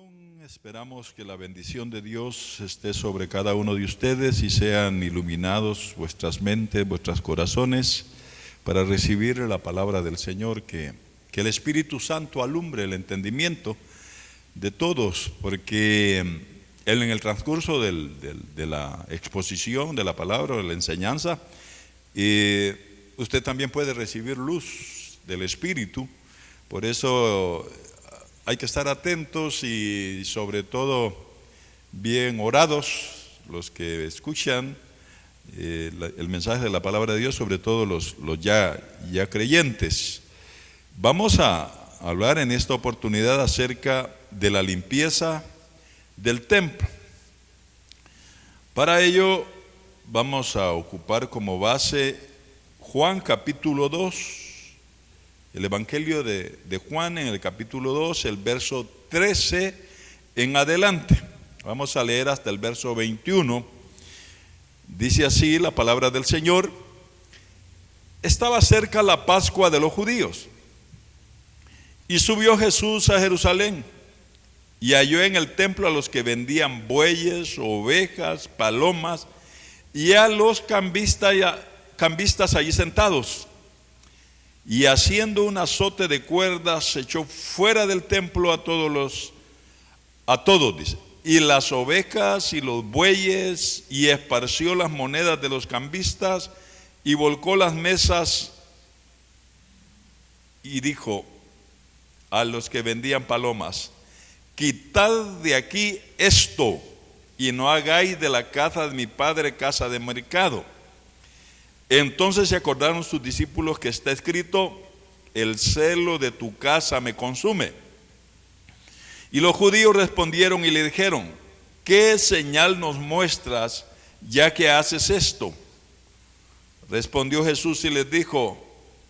oración, esperamos que la bendición de Dios esté sobre cada uno de ustedes y sean iluminados vuestras mentes, vuestros corazones para recibir la palabra del Señor, que el Espíritu Santo alumbre el entendimiento de todos, porque Él en el transcurso de la exposición de la palabra, de la enseñanza, usted también puede recibir luz del Espíritu. Por eso hay que estar atentos y sobre todo bien orados los que escuchan el mensaje de la palabra de Dios, sobre todo los ya creyentes. Vamos a hablar en esta oportunidad acerca de la limpieza del templo. Para ello vamos a ocupar como base Juan capítulo 2. El Evangelio de Juan en el capítulo 2, el verso 13 en adelante. Vamos a leer hasta el verso 21. Dice así la palabra del Señor: Estaba cerca la Pascua de los judíos, y subió Jesús a Jerusalén, y halló en el templo a los que vendían bueyes, ovejas, palomas, y a los cambistas allí sentados. Y haciendo un azote de cuerdas, echó fuera del templo a todos, dice, y las ovejas y los bueyes, y esparció las monedas de los cambistas, y volcó las mesas, y dijo a los que vendían palomas: quitad de aquí esto, y no hagáis de la casa de mi padre casa de mercado. Entonces se acordaron sus discípulos que está escrito: el celo de tu casa me consume. Y los judíos respondieron y le dijeron: ¿qué señal nos muestras ya que haces esto? Respondió Jesús y les dijo: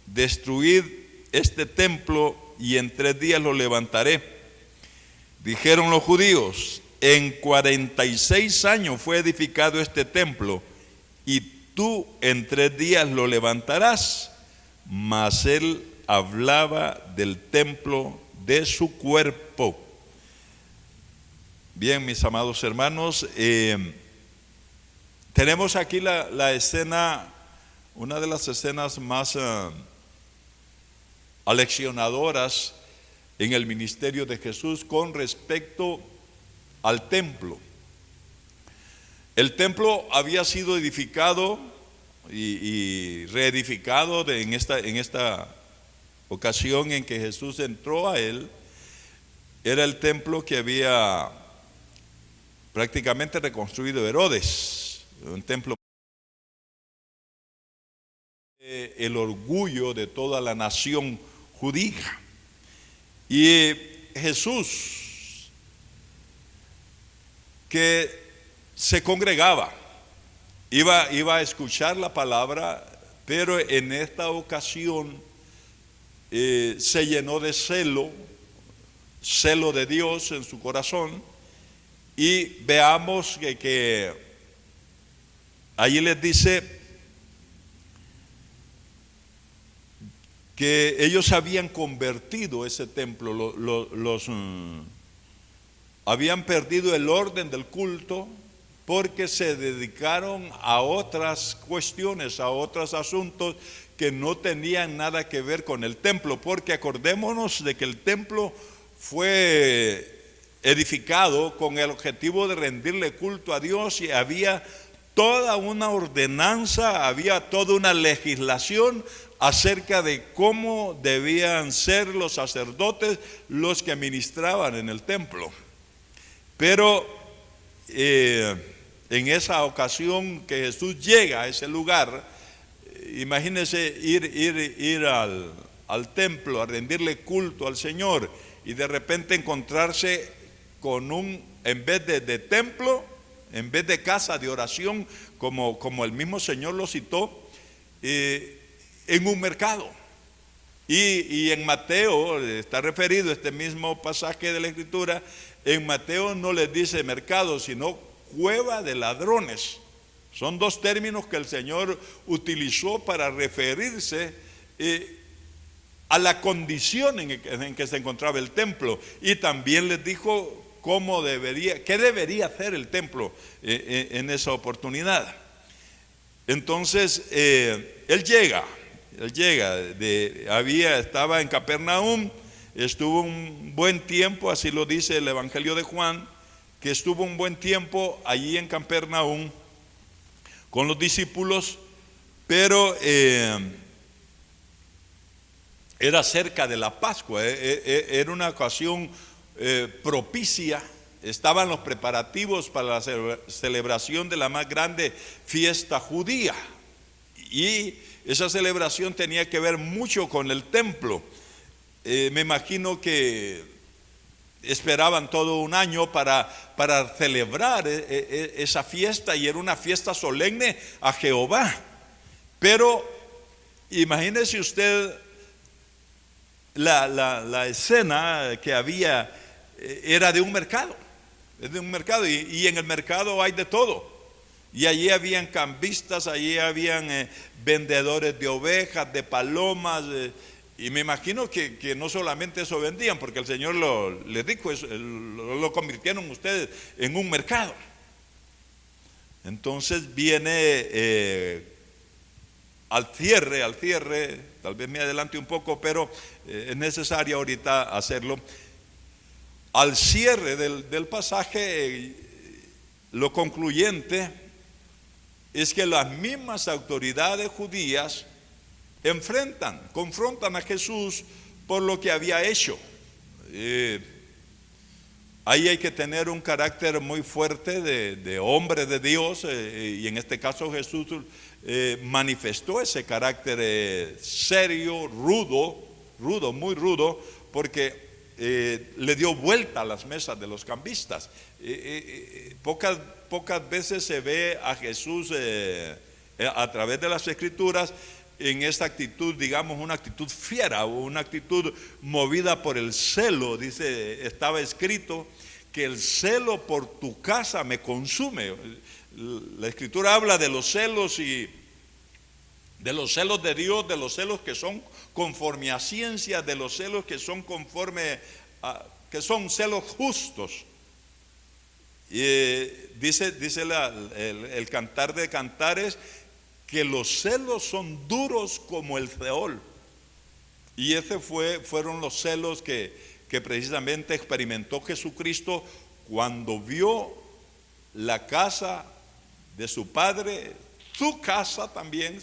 destruid este templo y en 3 días lo levantaré. Dijeron los judíos: en 46 años fue edificado este templo, y tú en 3 días lo levantarás. Mas él hablaba del templo de su cuerpo. Bien, mis amados hermanos, tenemos aquí la escena, una de las escenas más aleccionadoras en el ministerio de Jesús con respecto al templo. El templo había sido edificado y reedificado en esta ocasión en que Jesús entró a él. Era el templo que había prácticamente reconstruido Herodes, un templo, el orgullo de toda la nación judía. Y Jesús, que se congregaba, iba a escuchar la palabra, pero en esta ocasión se llenó de celo de Dios en su corazón. Y veamos que allí les dice que ellos habían convertido ese templo, habían perdido el orden del culto, porque se dedicaron a otras cuestiones, a otros asuntos que no tenían nada que ver con el templo. Porque acordémonos de que el templo fue edificado con el objetivo de rendirle culto a Dios, y había toda una ordenanza, había toda una legislación acerca de cómo debían ser los sacerdotes los que ministraban en el templo. Pero en esa ocasión que Jesús llega a ese lugar, imagínense ir al templo a rendirle culto al Señor, y de repente encontrarse con en vez de templo, en vez de casa de oración, como el mismo Señor lo citó, en un mercado. Y en Mateo está referido este mismo pasaje de la Escritura. En Mateo no les dice mercado, sino cueva de ladrones. Son 2 términos que el Señor utilizó para referirse a la condición en que se encontraba el templo. Y también les dijo qué debería hacer el templo en esa oportunidad. Entonces él llega, estaba en Capernaum, estuvo un buen tiempo, así lo dice el Evangelio de Juan, que estuvo un buen tiempo allí en Capernaum con los discípulos, pero era cerca de la Pascua, era una ocasión propicia. Estaban los preparativos para la celebración de la más grande fiesta judía, y esa celebración tenía que ver mucho con el templo. Me imagino que esperaban todo un año para celebrar esa fiesta, y era una fiesta solemne a Jehová. Pero imagínese usted la escena que había. Era de un mercado, y en el mercado hay de todo. Y allí habían cambistas, allí habían vendedores de ovejas, de palomas, y me imagino que no solamente eso vendían, porque el Señor les dijo, lo convirtieron ustedes en un mercado. Entonces viene al cierre, tal vez me adelante un poco, pero es necesario ahorita hacerlo. Al cierre del pasaje, lo concluyente es que las mismas autoridades judías confrontan a Jesús por lo que había hecho. Ahí hay que tener un carácter muy fuerte de hombre de Dios, y en este caso Jesús manifestó ese carácter serio, rudo, muy rudo, porque le dio vuelta a las mesas de los cambistas. Pocas veces se ve a Jesús a través de las Escrituras en esta actitud, digamos, una actitud fiera, o una actitud movida por el celo. Dice, estaba escrito que el celo por tu casa me consume. La Escritura habla de los celos, y de los celos de Dios, de los celos que son conforme a ciencia, de los celos que son que son celos justos. Y dice el Cantar de Cantares que los celos son duros como el Seol. Y ese fueron los celos que precisamente experimentó Jesucristo cuando vio la casa de su Padre, su casa también,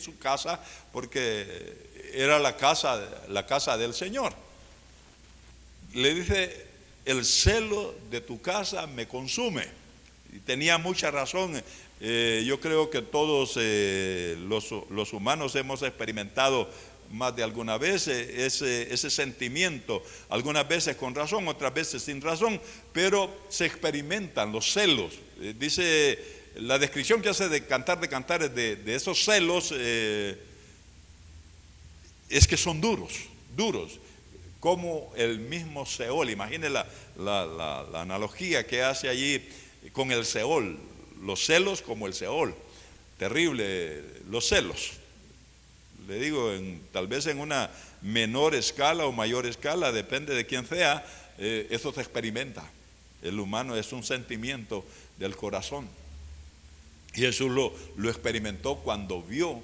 porque era la casa del Señor. Le dice, el celo de tu casa me consume. Y tenía mucha razón. Yo creo que todos los humanos hemos experimentado más de alguna vez ese sentimiento, algunas veces con razón, otras veces sin razón, pero se experimentan los celos. Dice la descripción que hace de Cantar de Cantares de esos celos, es que son duros, como el mismo Seol. Imagine la analogía que hace allí con el Seol, los celos como el Seol. Terrible los celos. Le digo, tal vez en una menor escala o mayor escala, depende de quién sea, eso se experimenta. El humano es un sentimiento del corazón. Y Jesús lo experimentó cuando vio.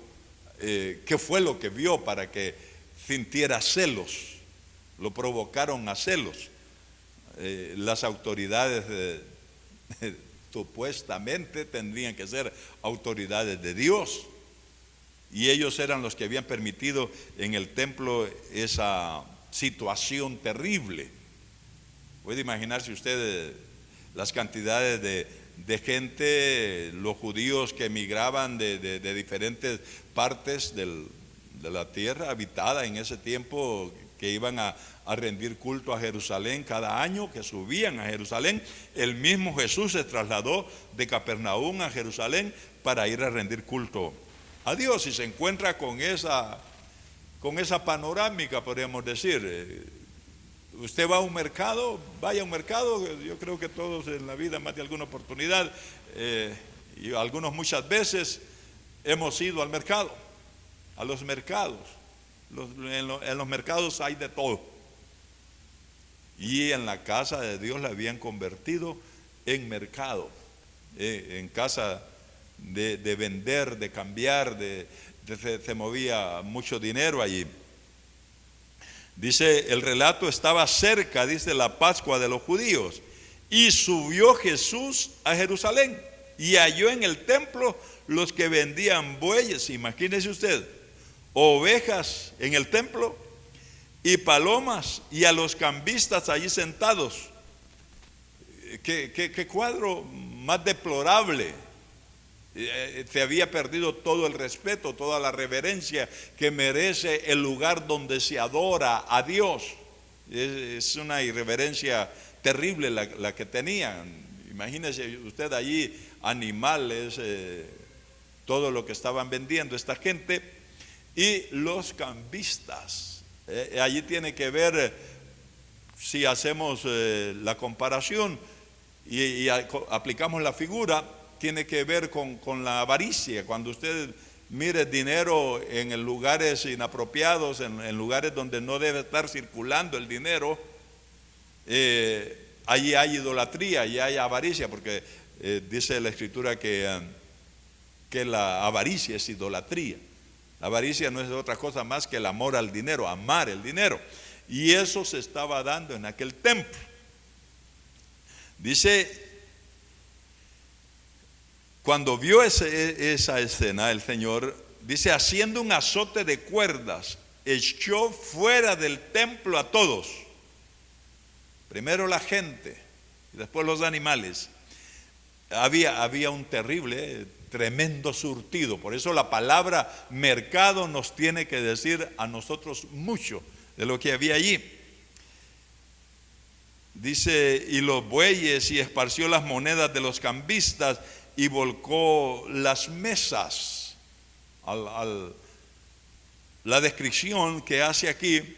¿Qué fue lo que vio para que sintiera celos? Lo provocaron a celos. Las autoridades supuestamente tendrían que ser autoridades de Dios, y ellos eran los que habían permitido en el templo esa situación terrible. Puede imaginarse usted las cantidades de gente, los judíos que emigraban de diferentes partes de la tierra habitada en ese tiempo, que iban a rendir culto a Jerusalén cada año, que subían a Jerusalén. El mismo Jesús se trasladó de Capernaum a Jerusalén para ir a rendir culto a Dios, y se encuentra con esa panorámica, podríamos decir. Usted va a un mercado, vaya a un mercado. Yo creo que todos en la vida, más de alguna oportunidad, y algunos muchas veces, hemos ido al mercado, a los mercados. En los mercados hay de todo. y en la casa de Dios la habían convertido en mercado, en casa de vender, de cambiar, se movía mucho dinero allí. Dice, el relato estaba cerca, dice, la Pascua de los judíos, y subió Jesús a Jerusalén y halló en el templo los que vendían bueyes, imagínese usted, ovejas en el templo y palomas, y a los cambistas allí sentados. ¿Qué cuadro más deplorable! Se había perdido todo el respeto, toda la reverencia que merece el lugar donde se adora a Dios. Es una irreverencia terrible la que tenían. Imagínese usted allí animales, todo lo que estaban vendiendo esta gente, y los cambistas. Allí tiene que ver, si hacemos la comparación y aplicamos la figura, tiene que ver con la avaricia. Cuando usted mire dinero en lugares inapropiados, en lugares donde no debe estar circulando el dinero, allí hay idolatría, allí hay avaricia, porque dice la Escritura que la avaricia es idolatría. La avaricia no es otra cosa más que el amor al dinero, amar el dinero. Y eso se estaba dando en aquel templo. Dice, cuando vio esa escena, el Señor, dice, haciendo un azote de cuerdas, echó fuera del templo a todos. Primero la gente y después los animales. Había un tremendo surtido. Por eso la palabra mercado nos tiene que decir a nosotros mucho de lo que había allí. Dice, y los bueyes, y esparció las monedas de los cambistas, y volcó las mesas. La descripción que hace aquí,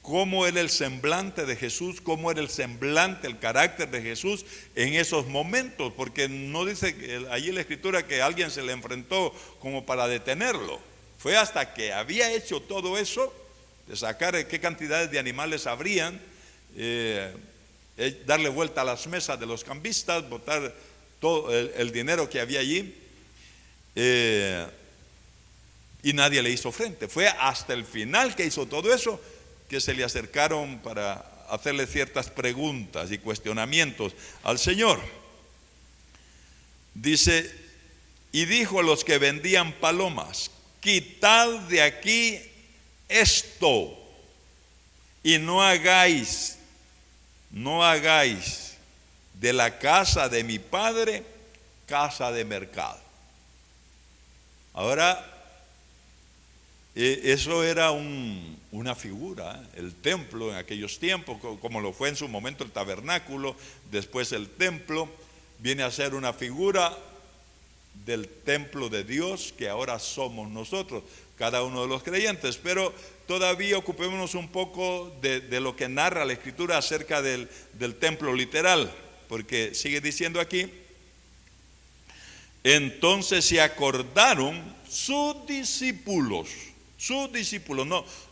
cómo era el semblante de Jesús, cómo era el semblante, el carácter de Jesús en esos momentos, porque no dice allí en la Escritura que alguien se le enfrentó como para detenerlo. Fue hasta que había hecho todo eso, de sacar qué cantidades de animales habrían, darle vuelta a las mesas de los cambistas, botar todo el dinero que había allí, y nadie le hizo frente. Fue hasta el final que hizo todo eso que se le acercaron para hacerle ciertas preguntas y cuestionamientos al Señor. Dice, y dijo a los que vendían palomas, quitad de aquí esto, y no hagáis de la casa de mi padre casa de mercado. Ahora, eso era una figura, el templo en aquellos tiempos, como lo fue en su momento el tabernáculo, después el templo, viene a ser una figura del templo de Dios que ahora somos nosotros, cada uno de los creyentes. Pero todavía ocupémonos un poco de lo que narra la Escritura acerca del templo literal, porque sigue diciendo aquí, entonces se acordaron sus discípulos,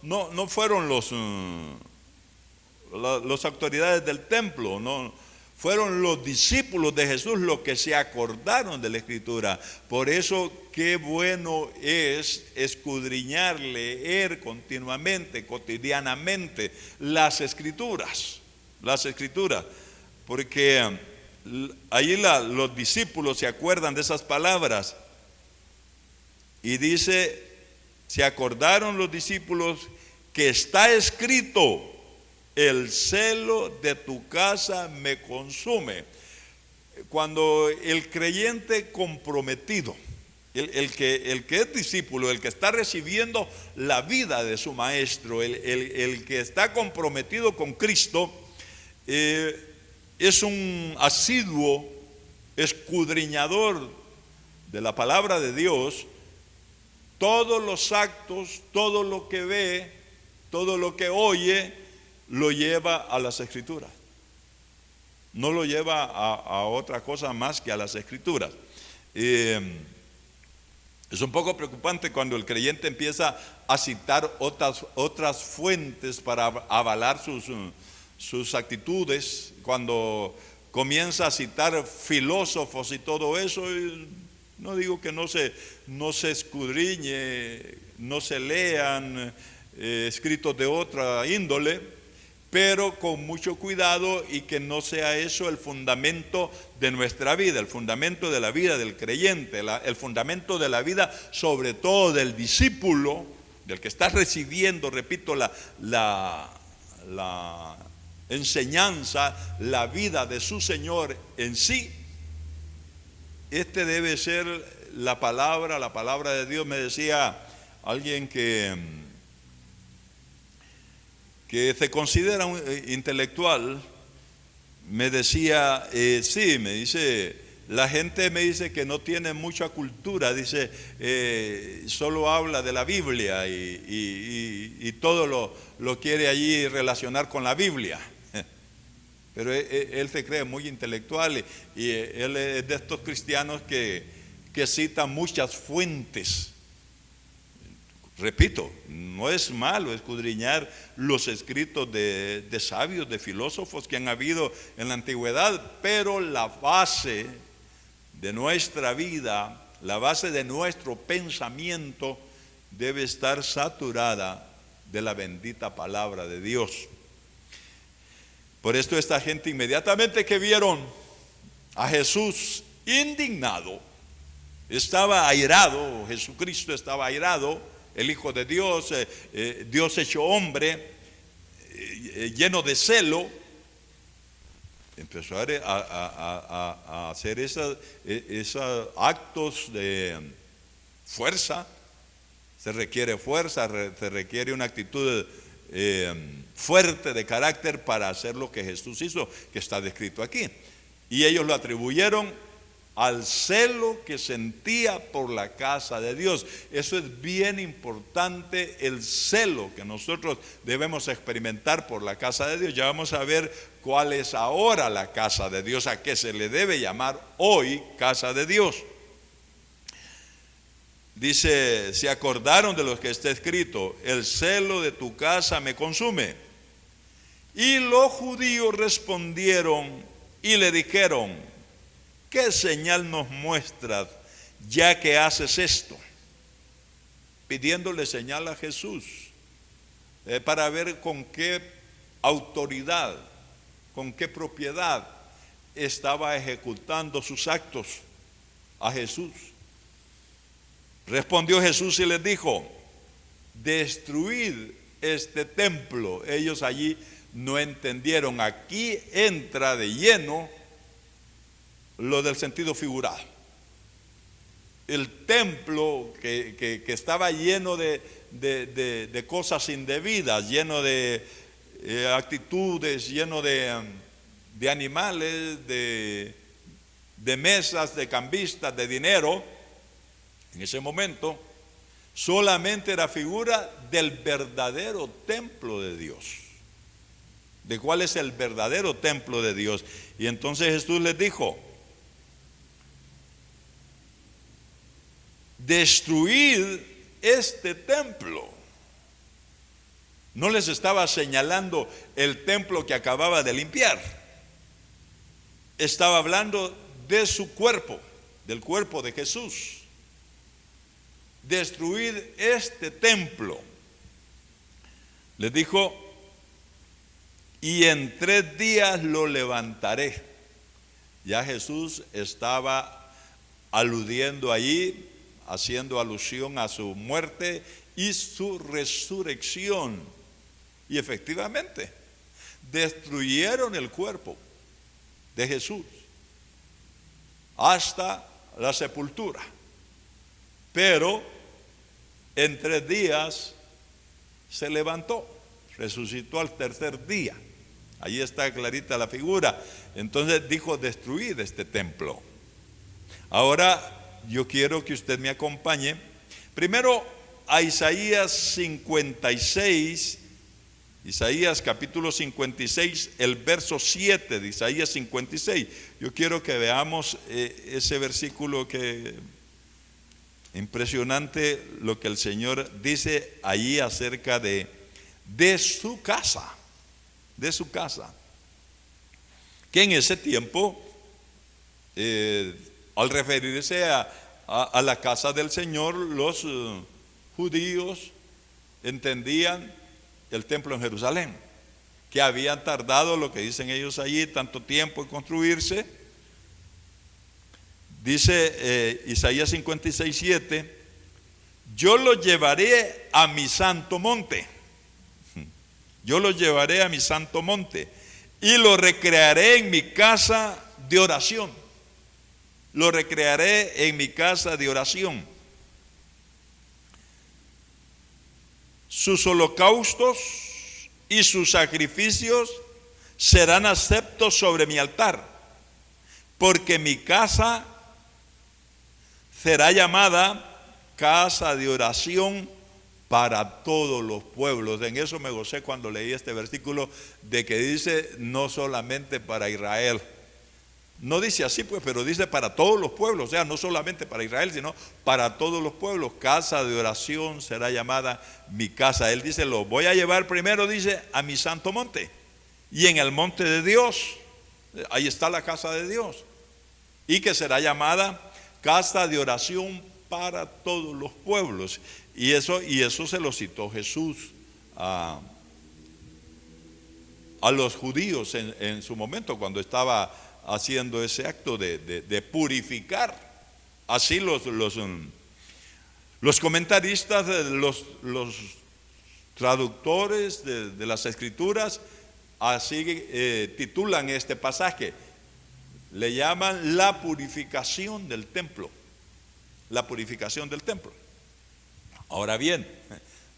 no fueron las autoridades del templo, no, fueron los discípulos de Jesús los que se acordaron de la Escritura. Por eso qué bueno es escudriñar, leer continuamente, cotidianamente las Escrituras, porque ahí los discípulos se acuerdan de esas palabras y dice, se acordaron los discípulos que está escrito, el celo de tu casa me consume. Cuando el creyente comprometido, el que es discípulo, el que está recibiendo la vida de su maestro, el que está comprometido con Cristo, es un asiduo escudriñador de la palabra de Dios. Todos los actos, todo lo que ve, todo lo que oye, lo lleva a las Escrituras. No lo lleva a otra cosa más que a las Escrituras. Es un poco preocupante cuando el creyente empieza a citar otras fuentes para avalar sus actitudes, cuando comienza a citar filósofos y todo eso, no digo que no se escudriñe, no se lean escritos de otra índole, pero con mucho cuidado y que no sea eso el fundamento de nuestra vida, el fundamento de la vida del creyente, el fundamento de la vida sobre todo del discípulo, del que está recibiendo, repito, la enseñanza, la vida de su Señor en sí. Este debe ser la palabra de Dios. Me decía alguien que se considera un intelectual, me decía, sí, me dice, la gente me dice que no tiene mucha cultura, dice, solo habla de la Biblia y todo lo quiere allí relacionar con la Biblia. Pero él se cree muy intelectual y él es de estos cristianos que citan muchas fuentes. Repito, no es malo escudriñar los escritos de sabios, de filósofos que han habido en la antigüedad, pero la base de nuestra vida, la base de nuestro pensamiento debe estar saturada de la bendita palabra de Dios. Por esto esta gente inmediatamente que vieron a Jesús indignado, estaba airado, Jesucristo estaba airado, el Hijo de Dios, Dios hecho hombre, lleno de celo, empezó a hacer esos actos de fuerza. Se requiere fuerza, se requiere una actitud fuerte de carácter para hacer lo que Jesús hizo, que está descrito aquí. Y ellos lo atribuyeron al celo que sentía por la casa de Dios. Eso es bien importante, el celo que nosotros debemos experimentar por la casa de Dios. Ya vamos a ver cuál es ahora la casa de Dios, a qué se le debe llamar hoy casa de Dios. Dice, se acordaron de lo que está escrito, el celo de tu casa me consume. Y los judíos respondieron y le dijeron, ¿qué señal nos muestras ya que haces esto? Pidiéndole señal a Jesús para ver con qué autoridad, con qué propiedad estaba ejecutando sus actos a Jesús. Respondió Jesús y les dijo, destruid este templo. Ellos allí no entendieron. Aquí entra de lleno lo del sentido figurado. El templo que estaba lleno de cosas indebidas, lleno de actitudes, lleno de animales, de mesas, de cambistas, de dinero. En ese momento solamente era figura del verdadero templo de Dios. ¿De cuál es el verdadero templo de Dios? Y entonces Jesús les dijo, destruid este templo. No les estaba señalando el templo que acababa de limpiar. Estaba hablando de su cuerpo, del cuerpo de Jesús. Destruid este templo. Les dijo, y en 3 días lo levantaré. Ya Jesús estaba aludiendo allí, haciendo alusión a su muerte y su resurrección. Y efectivamente, destruyeron el cuerpo de Jesús hasta la sepultura. Pero en 3 días se levantó, resucitó al 3er día. Ahí está clarita la figura. Entonces dijo, destruid este templo. Ahora yo quiero que usted me acompañe primero a Isaías 56, Isaías capítulo 56, el verso 7 de Isaías 56. Yo quiero que veamos ese versículo que impresionante lo que el Señor dice allí acerca de su casa. de su casa. Que en ese tiempo, al referirse a la casa del Señor, los judíos entendían el templo en Jerusalén, que habían tardado, lo que dicen ellos allí, tanto tiempo en construirse. Dice Isaías 56:7, yo los llevaré a mi santo monte, yo los llevaré a mi santo monte y los recrearé en mi casa de oración, los recrearé en mi casa de oración. Sus holocaustos y sus sacrificios serán aceptos sobre mi altar, porque mi casa será llamada casa de oración para todos los pueblos. En eso me gocé cuando leí este versículo de que dice no solamente para Israel. No dice así pues, pero dice para todos los pueblos, o sea, no solamente para Israel, sino para todos los pueblos. Casa de oración será llamada mi casa. Él dice, lo voy a llevar primero, dice, a mi santo monte. Y en el monte de Dios, ahí está la casa de Dios. Y que será llamada casa de oración para todos los pueblos. Y eso se lo citó Jesús a los judíos en su momento, cuando estaba haciendo ese acto de purificar. Así los comentaristas, los traductores de las escrituras, así titulan este pasaje. Le llaman la purificación del templo. La purificación del templo. Ahora bien,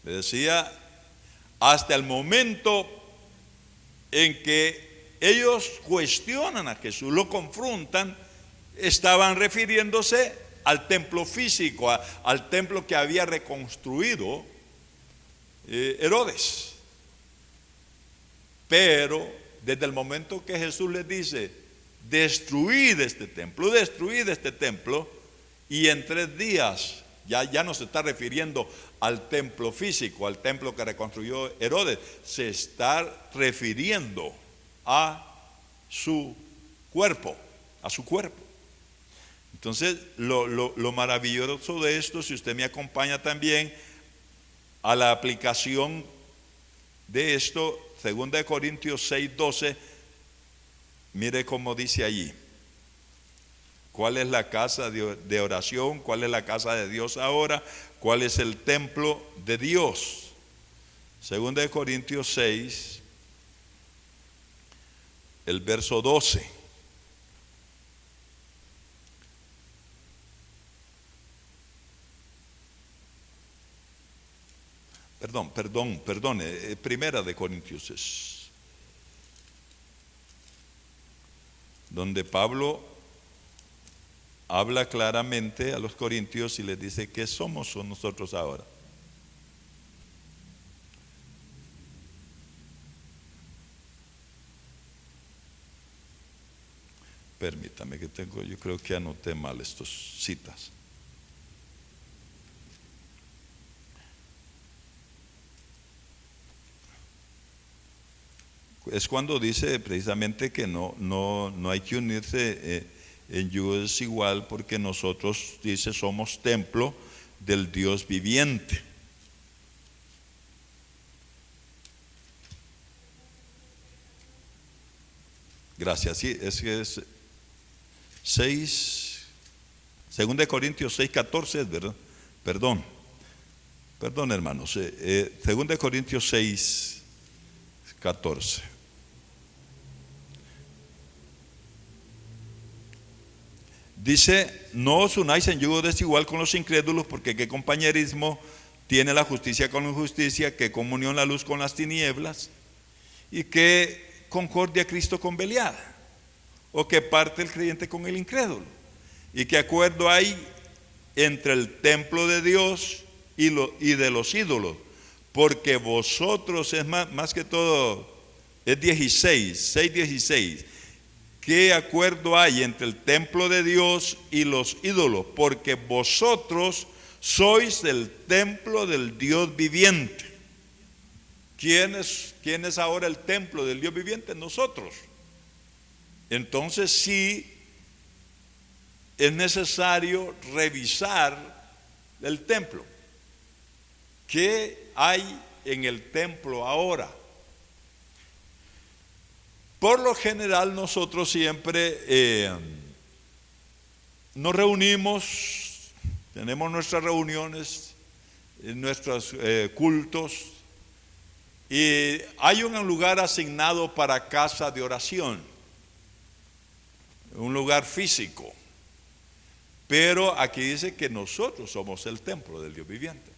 le decía, hasta el momento en que ellos cuestionan a Jesús, lo confrontan, estaban refiriéndose al templo físico, al templo que había reconstruido Herodes. Pero desde el momento que Jesús les dice, destruid este templo, y en 3 días, ya no se está refiriendo al templo físico, al templo que reconstruyó Herodes, se está refiriendo a su cuerpo, Entonces, lo maravilloso de esto, si usted me acompaña también a la aplicación de esto, 2 Corintios 6:12, mire cómo dice allí. ¿Cuál es la casa de oración? ¿Cuál es la casa de Dios ahora? ¿Cuál es el templo de Dios? 2 Corintios 6, el verso 12. Perdón, Primera de Corintios es donde Pablo habla claramente a los corintios y les dice ¿qué somos nosotros ahora? Permítame que yo creo que anoté mal estas citas. Es cuando dice precisamente que no hay que unirse en yugo desigual, porque nosotros, dice, somos templo del Dios viviente. Gracias. Sí, es que es 2 Corintios 6:14, ¿verdad? Perdón hermanos. 2 Corintios 6:14. Dice, no os unáis en yugo desigual con los incrédulos, porque qué compañerismo tiene la justicia con la injusticia, qué comunión la luz con las tinieblas, y qué concordia Cristo con Belial, o qué parte el creyente con el incrédulo, y qué acuerdo hay entre el templo de Dios y de los ídolos, porque vosotros, es más que todo, es 6:16. ¿Qué acuerdo hay entre el templo de Dios y los ídolos? Porque vosotros sois el templo del Dios viviente. ¿quién es ahora el templo del Dios viviente? Nosotros. Entonces sí es necesario revisar el templo. ¿Qué hay en el templo ahora? Por lo general nosotros siempre nos reunimos, tenemos nuestras reuniones, nuestros cultos, y hay un lugar asignado para casa de oración, un lugar físico. Pero aquí dice que nosotros somos el templo del Dios viviente.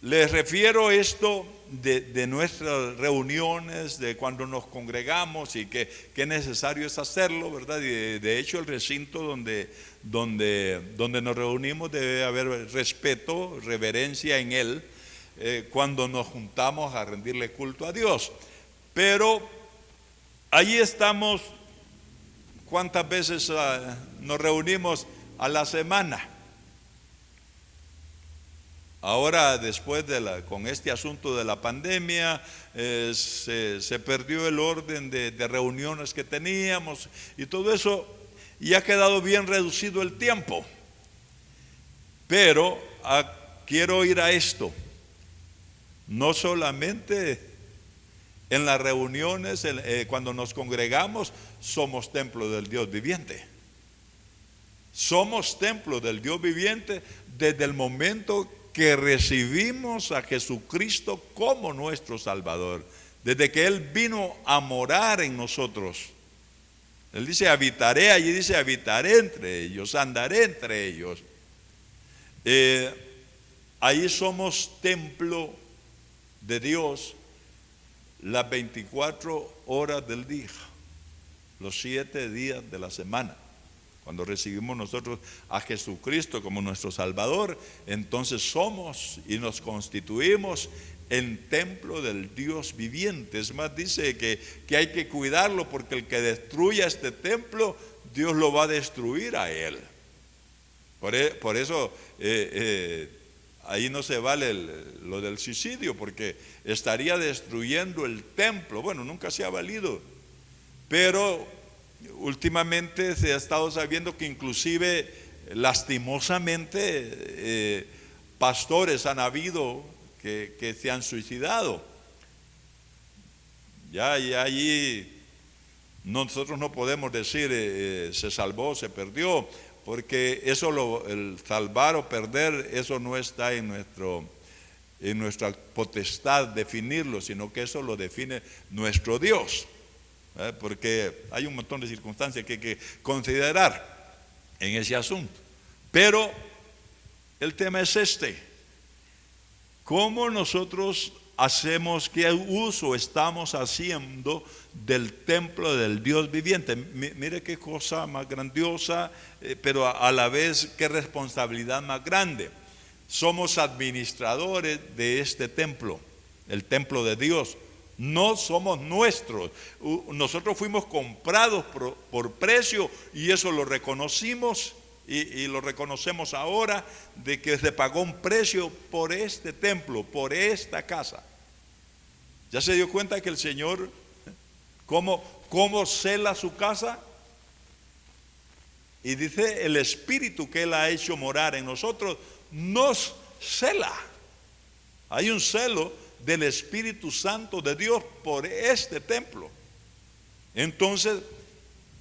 Les refiero esto de nuestras reuniones, de cuando nos congregamos y que necesario es hacerlo, ¿verdad? Y de hecho el recinto donde nos reunimos debe haber respeto, reverencia en él, cuando nos juntamos a rendirle culto a Dios. Pero allí estamos. ¿Cuántas veces nos reunimos a la semana? Ahora, después con este asunto de la pandemia, se perdió el orden de reuniones que teníamos y todo eso, y ha quedado bien reducido el tiempo. Pero quiero ir a esto. No solamente en las reuniones, cuando nos congregamos, somos templo del Dios viviente. Somos templo del Dios viviente desde el momento que recibimos a Jesucristo como nuestro Salvador. Desde que Él vino a morar en nosotros. Él dice, habitaré, allí dice, habitaré entre ellos, andaré entre ellos. Ahí somos templo de Dios las 24 horas del día, los 7 días de la semana. Cuando recibimos nosotros a Jesucristo como nuestro Salvador, entonces somos y nos constituimos en templo del Dios viviente. Es más, dice que hay que cuidarlo, porque el que destruya este templo, Dios lo va a destruir a él. Por eso ahí no se vale lo del suicidio, porque estaría destruyendo el templo. Bueno, nunca se ha valido, pero últimamente se ha estado sabiendo que inclusive lastimosamente pastores han habido que se han suicidado. Ya allí nosotros no podemos decir se salvó, se perdió, porque eso el salvar o perder, eso no está en nuestra potestad definirlo, sino que eso lo define nuestro Dios. Porque hay un montón de circunstancias que hay que considerar en ese asunto. Pero el tema es este: ¿cómo nosotros hacemos, qué uso estamos haciendo del templo del Dios viviente? Mire qué cosa más grandiosa, pero a la vez qué responsabilidad más grande. Somos administradores de este templo, el templo de Dios. No somos nuestros. Nosotros fuimos comprados por precio, y eso lo reconocimos y lo reconocemos ahora, de que se pagó un precio por este templo, por esta casa. ¿Ya se dio cuenta que el Señor, cómo cela su casa? Y dice, el Espíritu que Él ha hecho morar en nosotros nos cela. Hay un celo del Espíritu Santo de Dios por este templo. Entonces,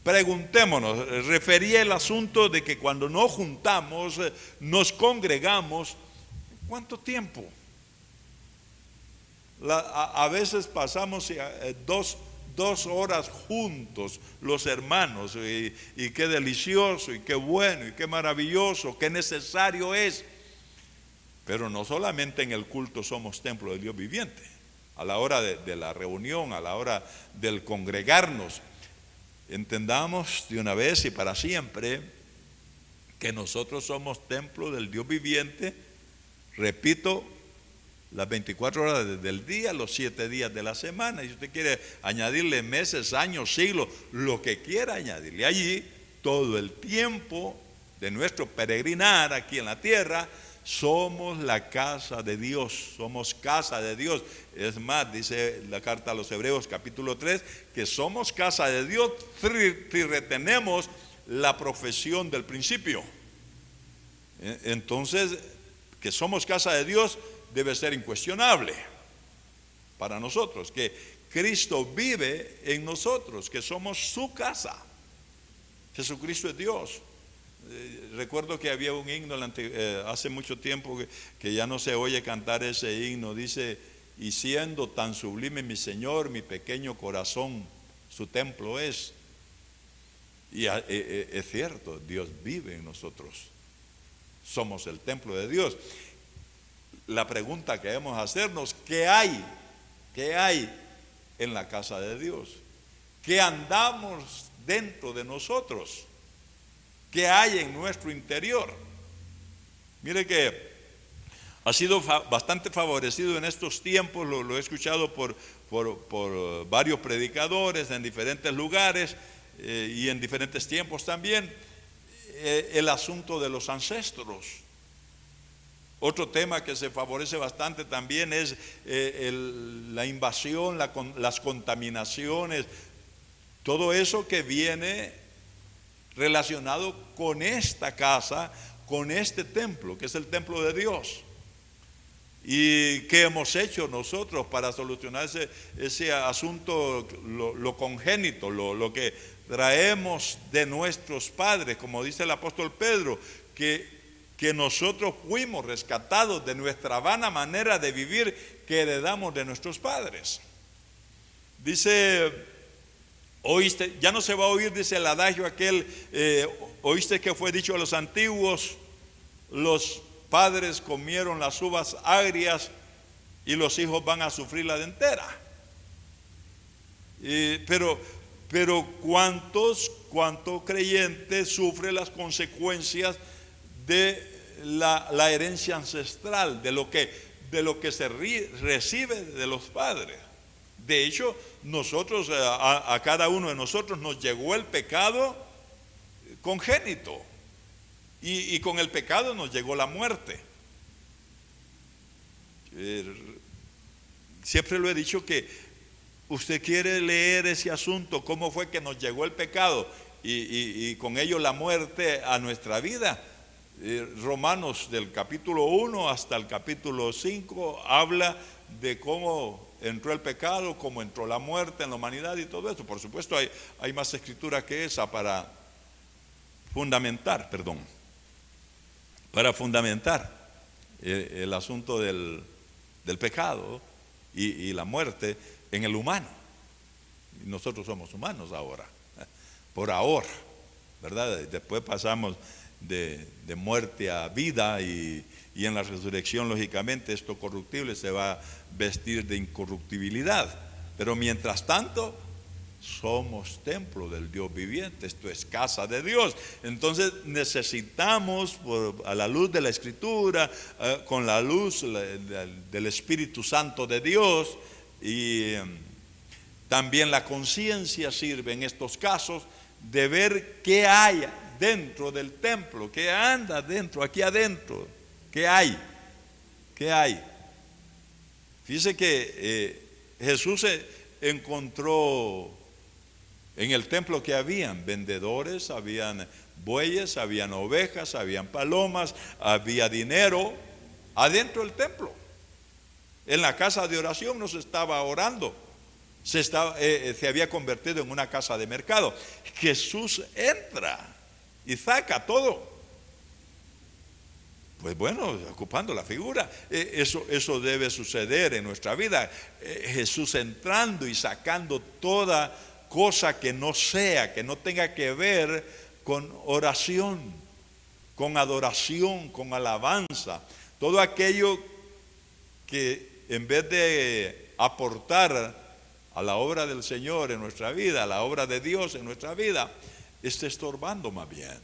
preguntémonos, refería el asunto de que cuando nos juntamos, nos congregamos, ¿cuánto tiempo? A veces pasamos 2 horas juntos los hermanos, y qué delicioso, y qué bueno, y qué maravilloso, qué necesario es. Pero no solamente en el culto somos templo del Dios viviente. A la hora de la reunión, a la hora del congregarnos, entendamos de una vez y para siempre que nosotros somos templo del Dios viviente, repito, las 24 horas del día, los 7 días de la semana. Y si usted quiere añadirle meses, años, siglos, lo que quiera añadirle allí, todo el tiempo de nuestro peregrinar aquí en la tierra, somos la casa de Dios, somos casa de Dios. Es más, dice la carta a los Hebreos capítulo 3, que somos casa de Dios si retenemos la profesión del principio. Entonces, que somos casa de Dios debe ser incuestionable para nosotros, que Cristo vive en nosotros, que somos su casa. Jesucristo es Dios. Recuerdo que había un himno hace mucho tiempo que ya no se oye cantar ese himno. Dice: y siendo tan sublime mi Señor, mi pequeño corazón su templo es. Y es cierto, Dios vive en nosotros. Somos el templo de Dios. La pregunta que debemos hacernos: ¿qué hay? ¿Qué hay en la casa de Dios? ¿Qué andamos dentro de nosotros? ¿Qué hay en nuestro interior? Mire que ha sido bastante favorecido en estos tiempos, lo he escuchado por varios predicadores en diferentes lugares y en diferentes tiempos también, el asunto de los ancestros. Otro tema que se favorece bastante también es la invasión, las contaminaciones, todo eso que viene relacionado con esta casa, con este templo, que es el templo de Dios. ¿Y qué hemos hecho nosotros para solucionar ese asunto, lo congénito, lo que traemos de nuestros padres? Como dice el apóstol Pedro, que nosotros fuimos rescatados de nuestra vana manera de vivir que heredamos de nuestros padres. Dice: oíste, ya no se va a oír, dice el adagio aquel, oíste que fue dicho a los antiguos, los padres comieron las uvas agrias y los hijos van a sufrir la dentera. Pero ¿cuántos creyentes sufren las consecuencias de la herencia ancestral, de lo que se recibe de los padres? De hecho, nosotros, a cada uno de nosotros nos llegó el pecado congénito, y con el pecado nos llegó la muerte. Siempre lo he dicho, que usted quiere leer ese asunto, cómo fue que nos llegó el pecado y con ello la muerte a nuestra vida. Romanos del capítulo 1 hasta el capítulo 5 habla de cómo entró el pecado, cómo entró la muerte en la humanidad y todo eso. Por supuesto hay más escritura que esa para fundamentar el asunto del pecado y la muerte en el humano. Y nosotros somos humanos ahora, por ahora, ¿verdad? Después pasamos de muerte a vida, y en la resurrección, lógicamente, esto corruptible se va a vestir de incorruptibilidad. Pero mientras tanto, somos templo del Dios viviente, esto es casa de Dios. Entonces necesitamos, a la luz de la Escritura, con la luz del Espíritu Santo de Dios, y también la conciencia sirve en estos casos de ver qué hay dentro del templo, qué anda dentro, aquí adentro, qué hay. Fíjese que Jesús encontró en el templo que habían vendedores, habían bueyes, habían ovejas, habían palomas, había dinero adentro del templo. En la casa de oración no se estaba orando, se había convertido en una casa de mercado. Jesús entra y saca todo. Pues bueno, ocupando la figura, eso debe suceder en nuestra vida. Jesús entrando y sacando toda cosa que no tenga que ver con oración, con adoración, con alabanza. Todo aquello que en vez de aportar a la obra del Señor en nuestra vida, a la obra de Dios en nuestra vida, está estorbando más bien.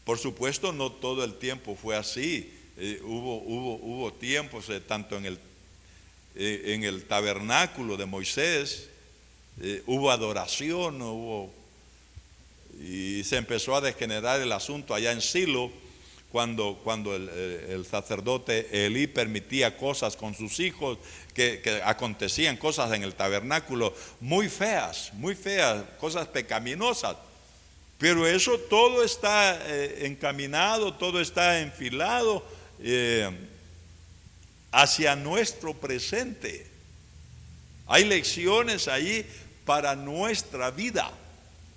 Por supuesto, no todo el tiempo fue así. Hubo tiempos, tanto en el tabernáculo de Moisés, hubo adoración, y se empezó a degenerar el asunto allá en Silo, cuando el sacerdote Elí permitía cosas con sus hijos, que acontecían cosas en el tabernáculo muy feas, cosas pecaminosas. Pero eso todo está encaminado, todo está enfilado hacia nuestro presente. Hay lecciones ahí para nuestra vida,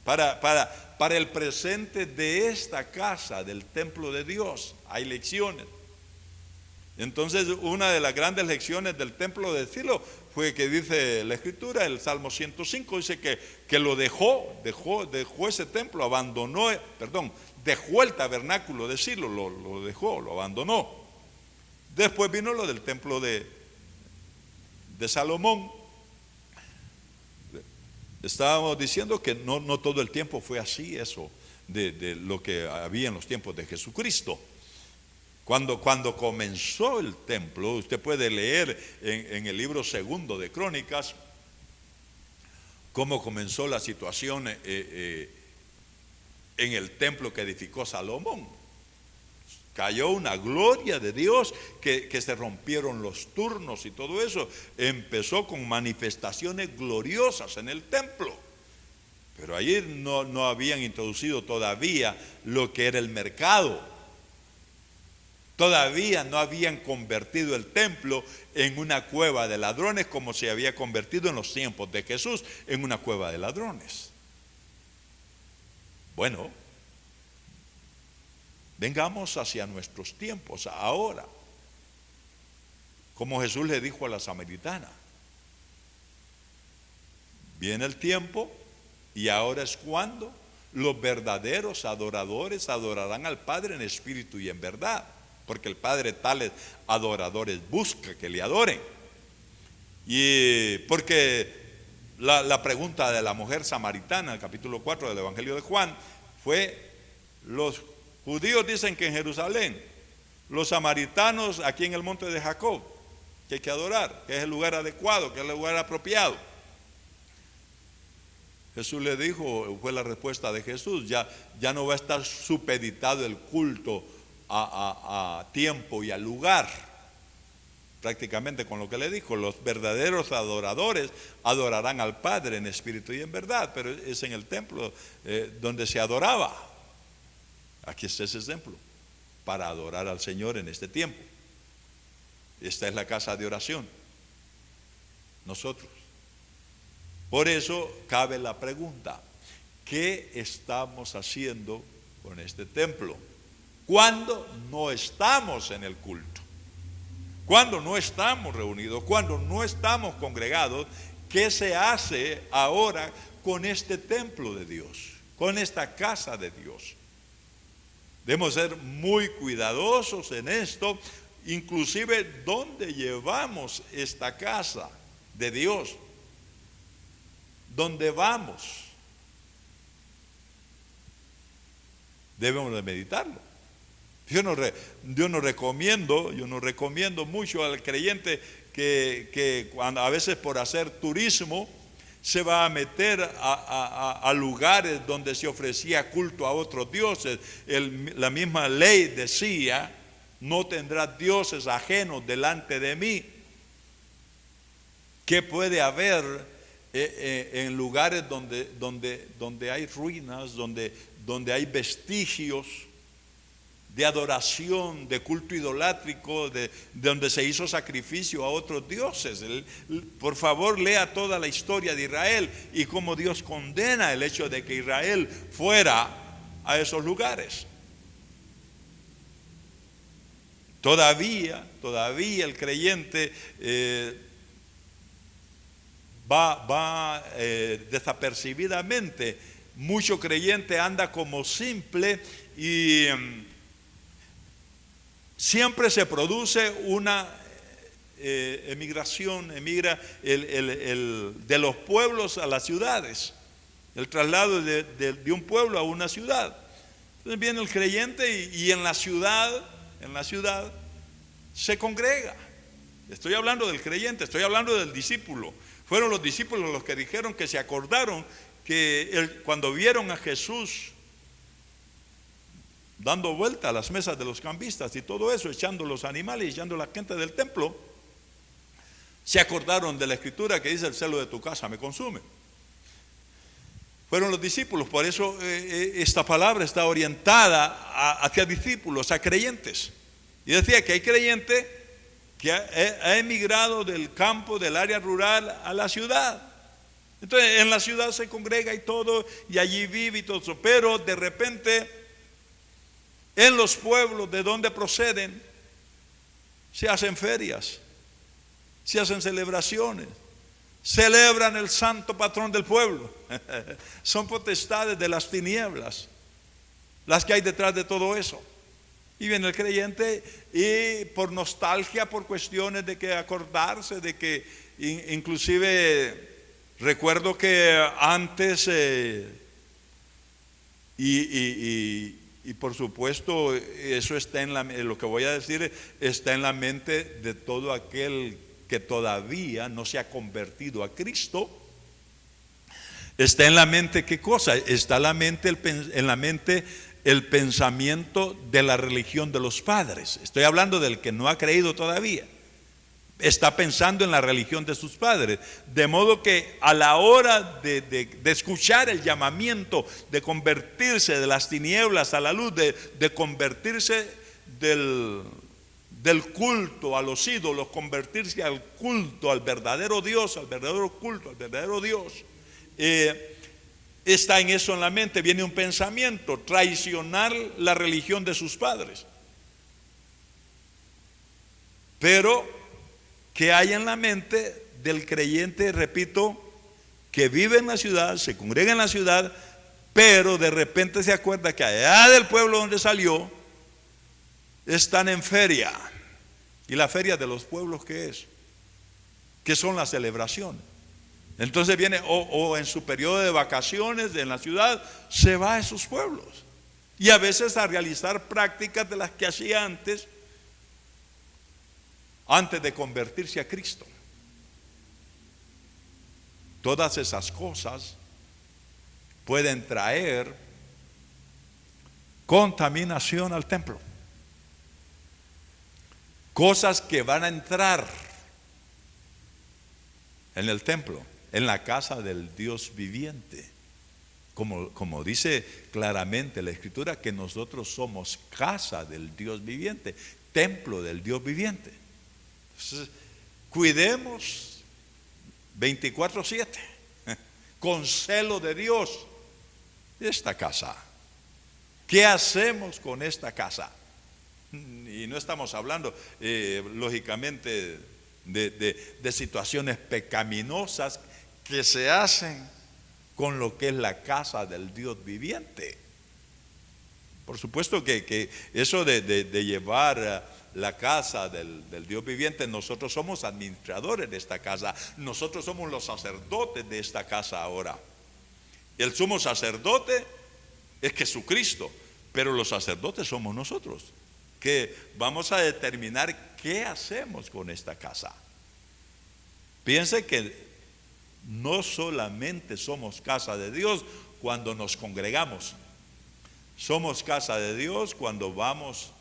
para el presente de esta casa, del templo de Dios. Hay lecciones. Entonces, una de las grandes lecciones del templo de Silo fue que dice la Escritura, el Salmo 105, dice que lo dejó ese templo, dejó el tabernáculo de Silo, lo dejó, lo abandonó. Después vino lo del templo de Salomón. Estábamos diciendo que no todo el tiempo fue así eso, de lo que había en los tiempos de Jesucristo. Cuando comenzó el templo, usted puede leer en el libro segundo de Crónicas cómo comenzó la situación en el templo que edificó Salomón. Cayó una gloria de Dios, que se rompieron los turnos y todo eso. Empezó con manifestaciones gloriosas en el templo. Pero allí no habían introducido todavía lo que era el mercado. Todavía no habían convertido el templo en una cueva de ladrones, como se había convertido en los tiempos de Jesús, en una cueva de ladrones. Bueno, vengamos hacia nuestros tiempos ahora, como Jesús le dijo a la samaritana: viene el tiempo y ahora es cuando los verdaderos adoradores adorarán al Padre en espíritu y en verdad, porque el Padre tales adoradores busca que le adoren. Y porque la pregunta de la mujer samaritana, el capítulo 4 del Evangelio de Juan, fue: los judíos dicen que en Jerusalén, los samaritanos aquí en el monte de Jacob, que hay que adorar, que es el lugar adecuado, que es el lugar apropiado. Jesús le dijo, fue la respuesta de Jesús: ya no va a estar supeditado el culto a tiempo y a lugar. Prácticamente con lo que le dijo, los verdaderos adoradores adorarán al Padre en espíritu y en verdad, pero es en el templo donde se adoraba. Aquí está ese templo para adorar al Señor en este tiempo. Esta es la casa de oración, nosotros. Por eso cabe la pregunta: ¿qué estamos haciendo con este templo cuando no estamos en el culto? Cuando no estamos reunidos, cuando no estamos congregados, ¿qué se hace ahora con este templo de Dios, con esta casa de Dios? Debemos ser muy cuidadosos en esto, inclusive dónde llevamos esta casa de Dios, dónde vamos. Debemos de meditarlo. Yo no recomiendo mucho al creyente que cuando, a veces por hacer turismo, se va a meter a lugares donde se ofrecía culto a otros dioses. La misma ley decía: no tendrás dioses ajenos delante de mí. ¿Qué puede haber en lugares donde hay ruinas, donde hay vestigios de adoración, de culto idolátrico, de donde se hizo sacrificio a otros dioses? Por favor, lea toda la historia de Israel y cómo Dios condena el hecho de que Israel fuera a esos lugares. Todavía el creyente va desapercibidamente. Mucho creyente anda como simple y siempre se produce una emigración, de los pueblos a las ciudades, el traslado de un pueblo a una ciudad. Entonces viene el creyente y en la ciudad se congrega. Estoy hablando del creyente, estoy hablando del discípulo. Fueron los discípulos los que dijeron, que se acordaron que cuando vieron a Jesús dando vuelta a las mesas de los cambistas y todo eso, echando los animales, echando la gente del templo, se acordaron de la escritura que dice: el celo de tu casa me consume. Fueron los discípulos. Por eso esta palabra está orientada hacia discípulos, a creyentes. Y decía que hay creyente que ha emigrado del campo, del área rural a la ciudad. Entonces en la ciudad se congrega y todo, y allí vive y todo eso. Pero de repente en los pueblos de donde proceden se hacen ferias, se hacen celebraciones, celebran el santo patrón del pueblo. Son potestades de las tinieblas las que hay detrás de todo eso. Y viene el creyente y por nostalgia, por cuestiones de que acordarse, de que inclusive recuerdo que antes y por supuesto eso está en lo que voy a decir está en la mente de todo aquel que todavía no se ha convertido a Cristo. Está en la mente, ¿qué cosa? Está en la mente el pensamiento de la religión de los padres. Estoy hablando del que no ha creído todavía. Está pensando en la religión de sus padres. De modo que a la hora de escuchar el llamamiento de convertirse de las tinieblas a la luz, de convertirse del culto a los ídolos, convertirse al culto al verdadero Dios, al verdadero culto, al verdadero Dios, está en eso en la mente. Viene un pensamiento: traicionar la religión de sus padres. Pero ¿qué hay en la mente del creyente, repito, que vive en la ciudad, se congrega en la ciudad, pero de repente se acuerda que allá del pueblo donde salió están en feria? ¿Y la feria de los pueblos qué es? ¿Qué son las celebraciones? Entonces viene o en su periodo de vacaciones en la ciudad, se va a esos pueblos y a veces a realizar prácticas de las que hacía antes de convertirse a Cristo. Todas esas cosas pueden traer contaminación al templo. Cosas que van a entrar en el templo, en la casa del Dios viviente. Como dice claramente la Escritura, que nosotros somos casa del Dios viviente, templo del Dios viviente. Entonces, cuidemos 24/7 con celo de Dios esta casa. ¿Qué hacemos con esta casa? Y no estamos hablando lógicamente de situaciones pecaminosas que se hacen con lo que es la casa del Dios viviente. Por supuesto que eso de llevar la casa del Dios viviente, nosotros somos administradores de esta casa, nosotros somos los sacerdotes de esta casa ahora. El sumo sacerdote es Jesucristo, pero los sacerdotes somos nosotros, que vamos a determinar qué hacemos con esta casa. Piense que no solamente somos casa de Dios cuando nos congregamos, somos casa de Dios cuando vamos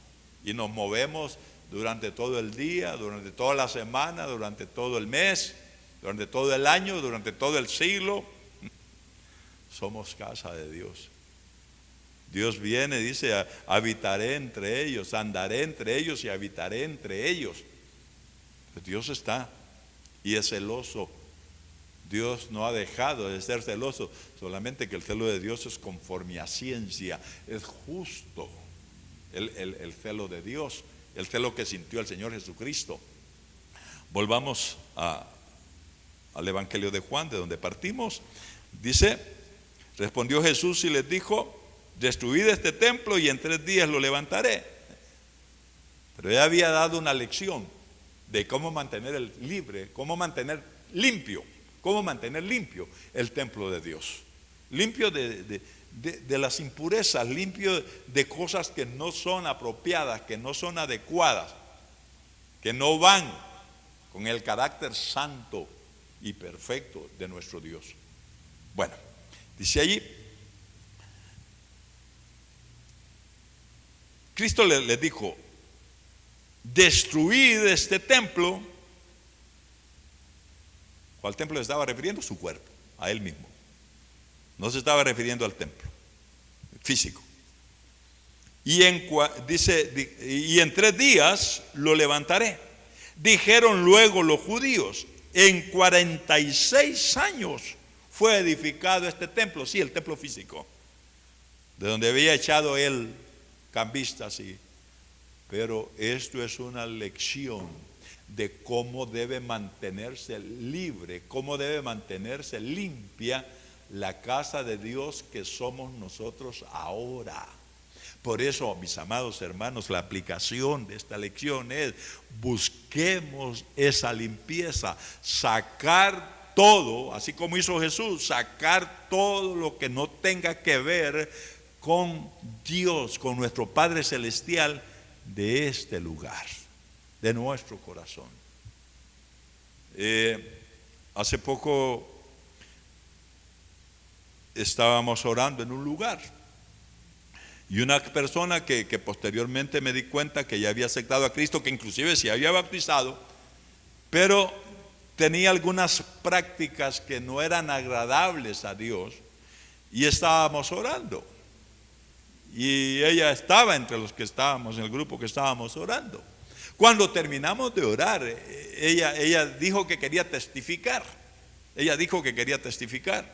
y nos movemos durante todo el día, durante toda la semana, durante todo el mes, durante todo el año, durante todo el siglo. Somos casa de Dios. Dios viene, dice: habitaré entre ellos, andaré entre ellos y habitaré entre ellos. Dios está y es celoso. Dios no ha dejado de ser celoso, solamente que el celo de Dios es conforme a ciencia, es justo. El celo de Dios, el celo que sintió el Señor Jesucristo. Volvamos al Evangelio de Juan, de donde partimos. Dice: respondió Jesús y les dijo: destruid este templo y en 3 días lo levantaré. Pero él había dado una lección de cómo mantener cómo mantener limpio el templo de Dios, limpio de las impurezas, limpio de cosas que no son apropiadas, que no son adecuadas, que no van con el carácter santo y perfecto de nuestro Dios. Bueno, dice allí: Cristo les dijo, destruid este templo. ¿Cuál templo se estaba refiriendo? Su cuerpo, a él mismo. No se estaba refiriendo al templo físico. Dice, y en 3 días lo levantaré. Dijeron luego los judíos, en 46 años fue edificado este templo. Sí, el templo físico, de donde había echado él cambistas. Pero esto es una lección de cómo debe mantenerse libre, cómo debe mantenerse limpia la casa de Dios que somos nosotros ahora. Por eso, mis amados hermanos, la aplicación de esta lección es: busquemos esa limpieza, sacar todo, así como hizo Jesús, sacar todo lo que no tenga que ver con Dios, con nuestro Padre Celestial, de este lugar, de nuestro corazón. Hace poco estábamos orando en un lugar, y una persona que posteriormente me di cuenta que ya había aceptado a Cristo, que inclusive se había bautizado, pero tenía algunas prácticas que no eran agradables a Dios, y estábamos orando. Y ella estaba entre los que estábamos, en el grupo que estábamos orando. Cuando terminamos de orar, ella dijo que quería testificar. Ella dijo que quería testificar.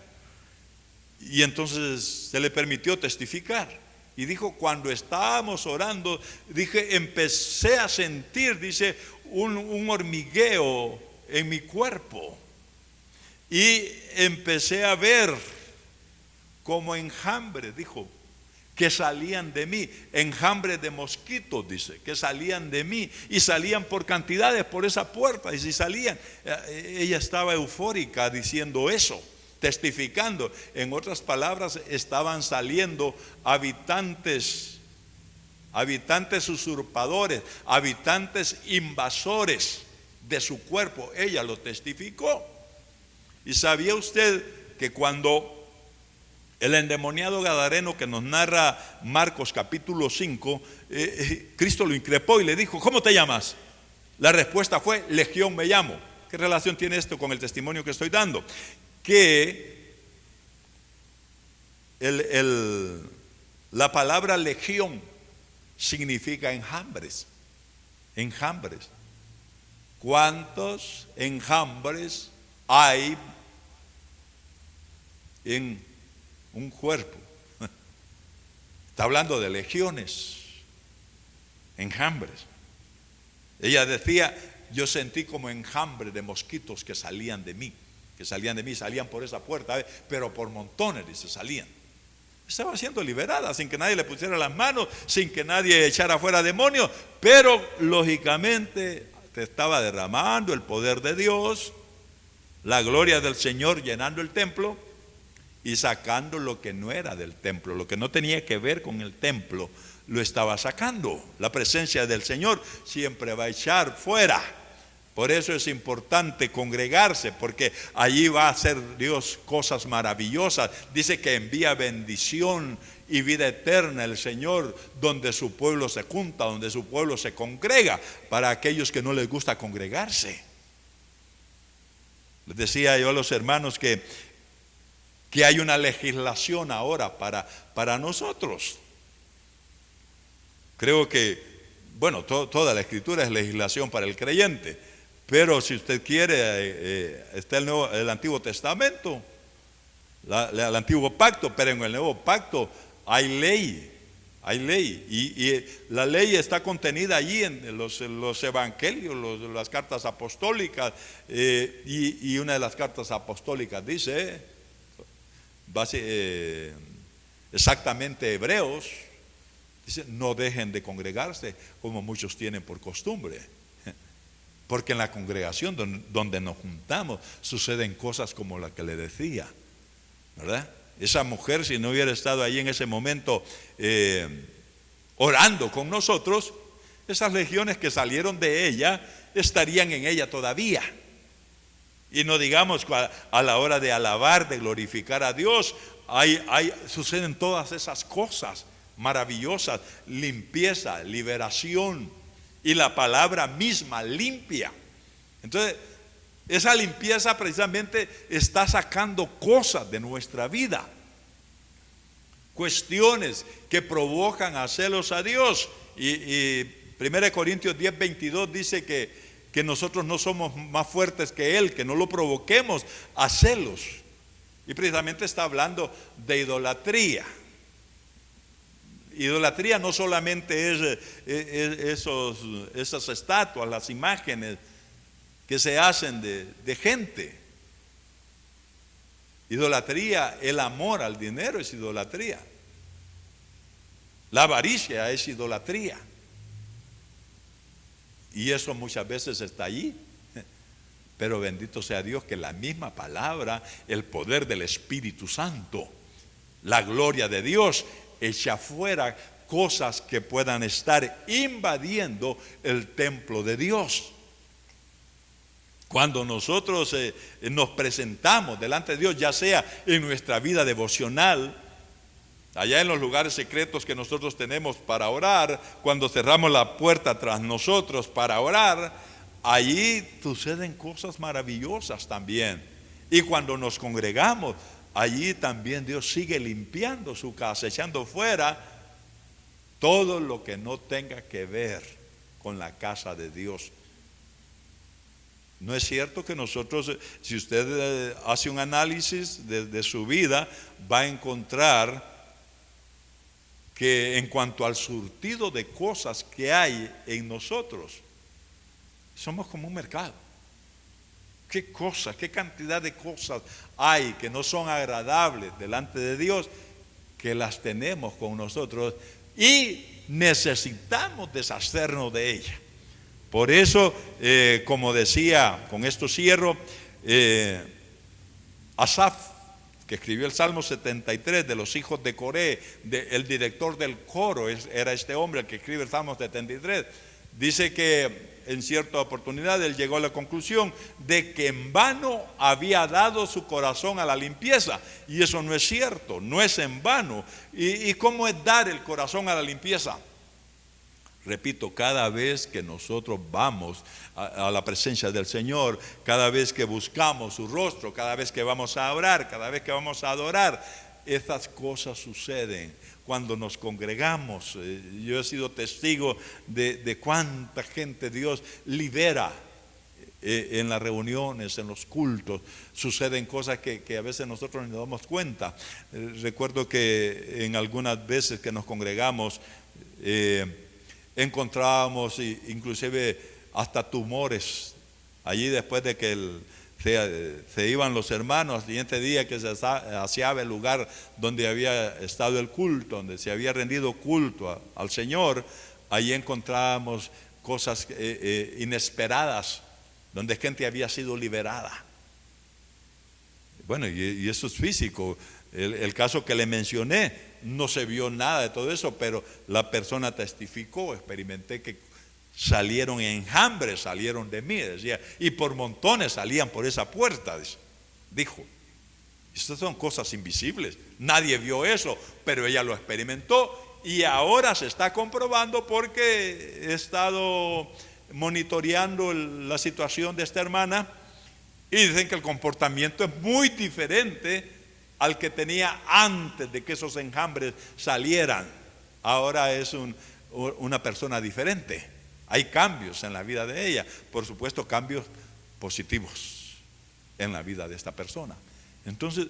Y entonces se le permitió testificar. Y dijo, cuando estábamos orando, empecé a sentir, dice, un hormigueo en mi cuerpo. Y empecé a ver como enjambres, dijo, que salían de mí, enjambres de mosquitos, dice, que salían de mí, y salían por cantidades por esa puerta. Y si salían, ella estaba eufórica diciendo eso, testificando. En otras palabras, estaban saliendo habitantes usurpadores, habitantes invasores de su cuerpo. Ella lo testificó. Y sabía usted que cuando el endemoniado gadareno que nos narra Marcos capítulo 5, Cristo lo increpó y le dijo, ¿cómo te llamas? La respuesta fue, Legión me llamo. ¿Qué relación tiene esto con el testimonio que estoy dando? Que la palabra legión significa enjambres. Enjambres. ¿Cuántos enjambres hay en un cuerpo? Está hablando de legiones, enjambres. Ella decía, yo sentí como enjambre de mosquitos que salían de mí, salían por esa puerta, pero por montones, dice, salían. Estaba siendo liberada sin que nadie le pusiera las manos, sin que nadie echara fuera demonios, pero lógicamente te estaba derramando el poder de Dios, la gloria del Señor llenando el templo y sacando lo que no era del templo, lo que no tenía que ver con el templo, lo estaba sacando. La presencia del Señor siempre va a echar fuera. Por eso es importante congregarse, porque allí va a hacer Dios cosas maravillosas. Dice que envía bendición y vida eterna el Señor donde su pueblo se junta, donde su pueblo se congrega, para aquellos que no les gusta congregarse. Les decía yo a los hermanos que hay una legislación ahora para nosotros. Creo que, bueno, toda la escritura es legislación para el creyente, pero si usted quiere, está el Antiguo Testamento, el Antiguo Pacto, pero en el Nuevo Pacto hay ley, y la ley está contenida allí en los evangelios, las cartas apostólicas, y una de las cartas apostólicas dice, exactamente Hebreos, dice, no dejen de congregarse como muchos tienen por costumbre, porque en la congregación donde nos juntamos suceden cosas como la que le decía, ¿verdad? Esa mujer, si no hubiera estado ahí en ese momento orando con nosotros, esas legiones que salieron de ella estarían en ella todavía. Y no digamos a la hora de alabar, de glorificar a Dios, suceden todas esas cosas maravillosas: limpieza, liberación, y la palabra misma, limpia. Entonces, esa limpieza precisamente está sacando cosas de nuestra vida, cuestiones que provocan a celos a Dios. Y 1 Corintios 10:22 dice que nosotros no somos más fuertes que Él, que no lo provoquemos a celos. Y precisamente está hablando de idolatría. Idolatría no solamente es esas estatuas, las imágenes que se hacen de gente. Idolatría, el amor al dinero es idolatría. La avaricia es idolatría. Y eso muchas veces está allí. Pero bendito sea Dios que la misma palabra, el poder del Espíritu Santo, la gloria de Dios, echa fuera cosas que puedan estar invadiendo el templo de Dios. Cuando nosotros nos presentamos delante de Dios, ya sea en nuestra vida devocional, allá en los lugares secretos que nosotros tenemos para orar, cuando cerramos la puerta tras nosotros para orar, allí suceden cosas maravillosas también. Y cuando nos congregamos, allí también Dios sigue limpiando su casa, echando fuera todo lo que no tenga que ver con la casa de Dios. No es cierto que nosotros, si usted hace un análisis de su vida, va a encontrar que en cuanto al surtido de cosas que hay en nosotros, somos como un mercado. ¿Qué cosas, qué cantidad de cosas hay que no son agradables delante de Dios, que las tenemos con nosotros y necesitamos deshacernos de ellas? Por eso, como decía, con esto cierro, Asaf, que escribió el Salmo 73 de los hijos de Coré, el director del coro era este hombre el que escribe el Salmo 73, dice que en cierta oportunidad él llegó a la conclusión de que en vano había dado su corazón a la limpieza, y eso no es cierto, no es en vano. ¿Y cómo es dar el corazón a la limpieza? Repito, cada vez que nosotros vamos a la presencia del Señor, cada vez que buscamos su rostro, cada vez que vamos a orar, cada vez que vamos a adorar, estas cosas suceden cuando nos congregamos. Yo he sido testigo de cuánta gente Dios libera en las reuniones, en los cultos. Suceden cosas que a veces nosotros no nos damos cuenta. Recuerdo que en algunas veces que nos congregamos, encontrábamos inclusive hasta tumores allí después de que se iban los hermanos. Al siguiente día que se hacía el lugar donde había estado el culto, donde se había rendido culto al Señor, allí encontrábamos cosas inesperadas, donde gente había sido liberada. Bueno, y eso es físico. El caso que le mencioné, no se vio nada de todo eso, pero la persona testificó: experimenté que salieron enjambres, salieron de mí, decía, y por montones salían por esa puerta, dijo. Estas son cosas invisibles, nadie vio eso, pero ella lo experimentó, y ahora se está comprobando porque he estado monitoreando la situación de esta hermana, y dicen que el comportamiento es muy diferente al que tenía antes de que esos enjambres salieran. Ahora es una persona diferente. Hay cambios en la vida de ella, por supuesto cambios positivos en la vida de esta persona. Entonces,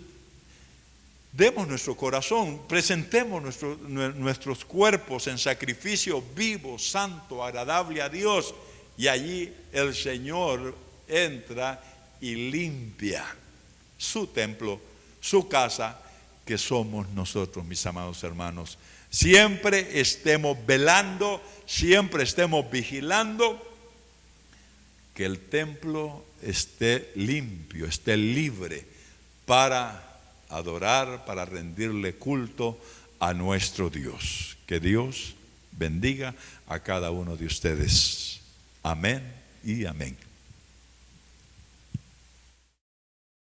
demos nuestro corazón, presentemos nuestros cuerpos en sacrificio vivo, santo, agradable a Dios, y allí el Señor entra y limpia su templo, su casa, que somos nosotros, mis amados hermanos. Siempre estemos velando, siempre estemos vigilando que el templo esté limpio, esté libre para adorar, para rendirle culto a nuestro Dios. Que Dios bendiga a cada uno de ustedes. Amén y amén.